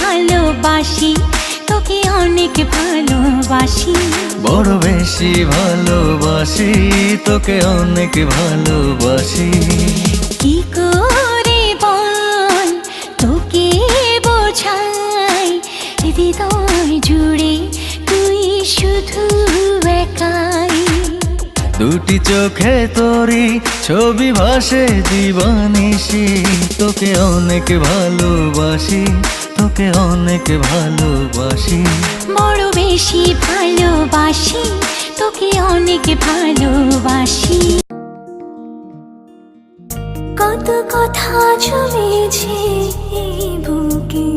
ভালোবাসি, তোকে অনেক ভালোবাসি। বড় বেশি ভালোবাসি, তোকে অনেক ভালোবাসি। কি করে বল তোকে বোঝাই, হৃদয় জুড়ে তুই শুধু একাই। দুটি চোখে তোরি ছবি ভাসে দিবানিশি, তোকে অনেক ভালোবাসি, তোকে অনেক ভালোবাসি। বড় বেশি ভালোবাসি, তোকে অনেক ভালোবাসি। কত কথা জমেছে এই বুকে,